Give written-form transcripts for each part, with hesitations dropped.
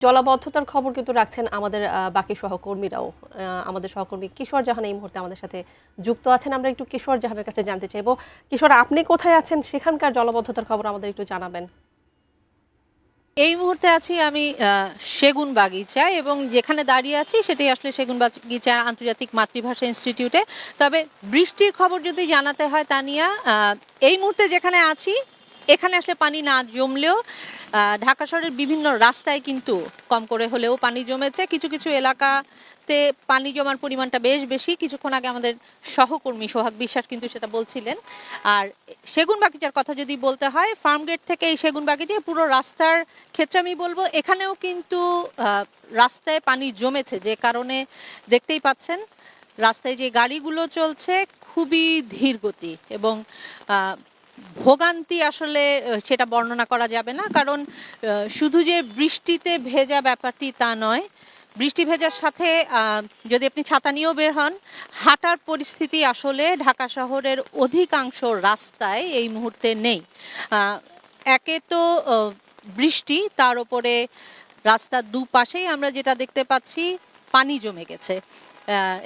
জলাবদ্ধতার খবর কিন্তু রাখছেন আমাদের বাকি সহকর্মীরাও। আমাদের সহকর্মী কিশোর জাহান এই মুহূর্তে আমাদের সাথে যুক্ত আছেন। আমরা একটু কিশোর জাহানের কাছে জানতে চাইবো, কিশোর আপনি কোথায় আছেন, সেখানকার জলাবদ্ধতার খবর আমাদের একটু জানাবেন। এই মুহূর্তে আছি আমি সেগুন বাগিচায়, এবং যেখানে দাঁড়িয়ে আছি সেটাই আসলে সেগুন বাগিচা আন্তর্জাতিক মাতৃভাষা ইনস্টিটিউটে। তবে বৃষ্টির খবর যদি জানাতে হয় তানিয়া, এই মুহূর্তে যেখানে আছি এখানে আসলে পানি না জমলেও ঢাকা শহরের বিভিন্ন রাস্তায় কিন্তু কম করে হলেও পানি জমেছে। কিছু কিছু এলাকাতে পানি জমার পরিমাণটা বেশ বেশি। কিছুক্ষণ আগে আমাদের সহকর্মী সোহাগ বিশ্বাস কিন্তু সেটা বলছিলেন। আর সেগুন বাগিচার কথা যদি বলতে হয়, ফার্মগেট থেকে এই সেগুন বাগিচায় পুরো রাস্তার ক্ষেত্রে আমি বলবো এখানেও কিন্তু রাস্তায় পানি জমেছে, যে কারণে দেখতেই পাচ্ছেন রাস্তায় যে গাড়িগুলো চলছে খুবই ধীর গতি, এবং ভোগান্তি আসলে সেটা বর্ণনা করা যাবে না। কারণ শুধু যে বৃষ্টিতে ভেজা ব্যাপারটি তা নয়, বৃষ্টি ভেজার সাথে যদি আপনি ছাতা নিয়েও বের হন, হাঁটার পরিস্থিতি আসলে ঢাকা শহরের অধিকাংশ রাস্তায় এই মুহূর্তে নেই। একে তো বৃষ্টি, তার উপরে রাস্তার দুপাশেই আমরা যেটা দেখতে পাচ্ছি পানি জমে গেছে,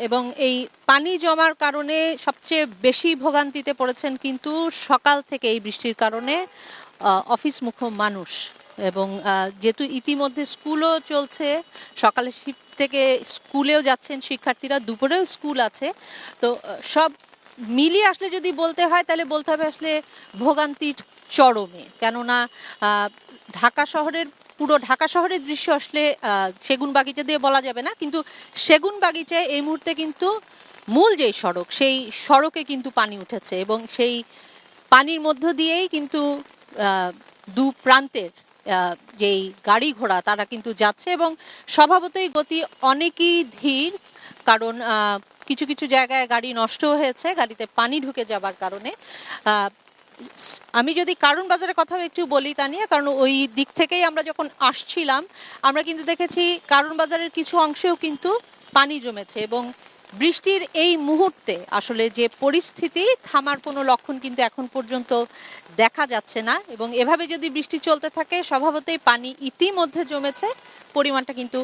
এবং এই পানি জমার কারণে সবচেয়ে বেশি ভোগান্তিতে পড়েছেন কিন্তু সকাল থেকে এই বৃষ্টির কারণে অফিসমুখ মানুষ। এবং যেহেতু ইতিমধ্যে স্কুলও চলছে, সকালে শিফট থেকে স্কুলেও যাচ্ছেন শিক্ষার্থীরা, দুপুরেও স্কুল আছে, তো সব মিলিয়ে আসলে যদি বলতে হয় তাহলে বলতে হবে আসলে ভোগান্তির চরমে। কেননা পুরো ঢাকা শহরের দৃশ্য আসলে সেগুন বাগিচা দিয়ে বলা যাবে না, কিন্তু সেগুন বাগিচায় এই মুহূর্তে কিন্তু মূল যেই সড়ক সেই সড়কে কিন্তু পানি উঠেছে, এবং সেই পানির মধ্য দিয়েই কিন্তু দু প্রান্তের যেই গাড়ি ঘোড়া তারা কিন্তু যাচ্ছে, এবং স্বভাবতই গতি অনেকই ধীর। কারণ কিছু কিছু জায়গায় গাড়ি নষ্ট হয়েছে গাড়িতে পানি ঢুকে যাবার কারণে। আমি যদি কারণ বাজারের কথা একটু বলি তানিয়া, কারণ ওই দিক থেকেই আমরা যখন আসছিলাম আমরা কিন্তু দেখেছি কারণ বাজারের কিছু অংশেও কিন্তু পানি জমেছে, এবং বৃষ্টির এই মুহূর্তে আসলে যে পরিস্থিতি, থামার কোনো লক্ষণ কিন্তু এখন পর্যন্ত দেখা যাচ্ছে না। এবং এভাবে যদি বৃষ্টি চলতে থাকে স্বভাবতই পানি ইতিমধ্যে জমেছে, পরিমাণটা কিন্তু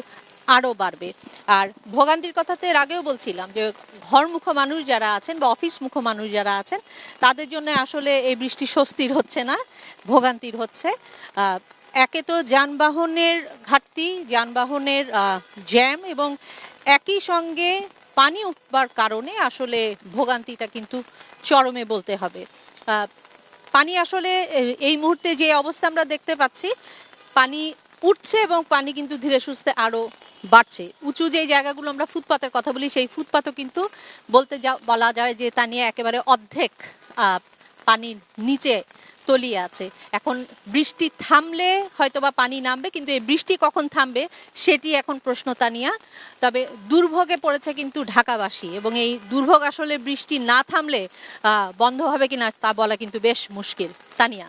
আরও বাড়বে। আর ভোগান্তির কথাতে এর আগেও বলছিলাম যে ঘরমুখ মানুষ যারা আছেন বা অফিসমুখ মানুষ যারা আছেন তাদের জন্য আসলে এই বৃষ্টি স্বস্তির হচ্ছে না, ভোগান্তির হচ্ছে। একে তো যানবাহনের ঘাটতি, যানবাহনের জ্যাম, এবং একই সঙ্গে পানি উঠবার কারণে আসলে ভোগান্তিটা কিন্তু চরমে বলতে হবে। পানি আসলে এই মুহূর্তে যে অবস্থা আমরা দেখতে পাচ্ছি, পানি উঠছে এবং পানি কিন্তু ধীরে সুস্থে আরও বাড়ছে। উঁচু যে জায়গাগুলো আমরা ফুটপাতের কথা বলি সেই ফুটপাতও কিন্তু বলা যায় যে তা নিয়ে একেবারে অর্ধেক পানির নিচে তলিয়ে আছে। এখন বৃষ্টি থামলে হয়তোবা পানি নামবে, কিন্তু এই বৃষ্টি কখন থামবে সেটি এখন প্রশ্ন তানিয়া। তবে দুর্ভোগে পড়েছে কিন্তু ঢাকাবাসী, এবং এই দুর্ভোগ আসলে বৃষ্টি না থামলে বন্ধ হবে কিনা তা বলা কিন্তু বেশ মুশকিল তানিয়া।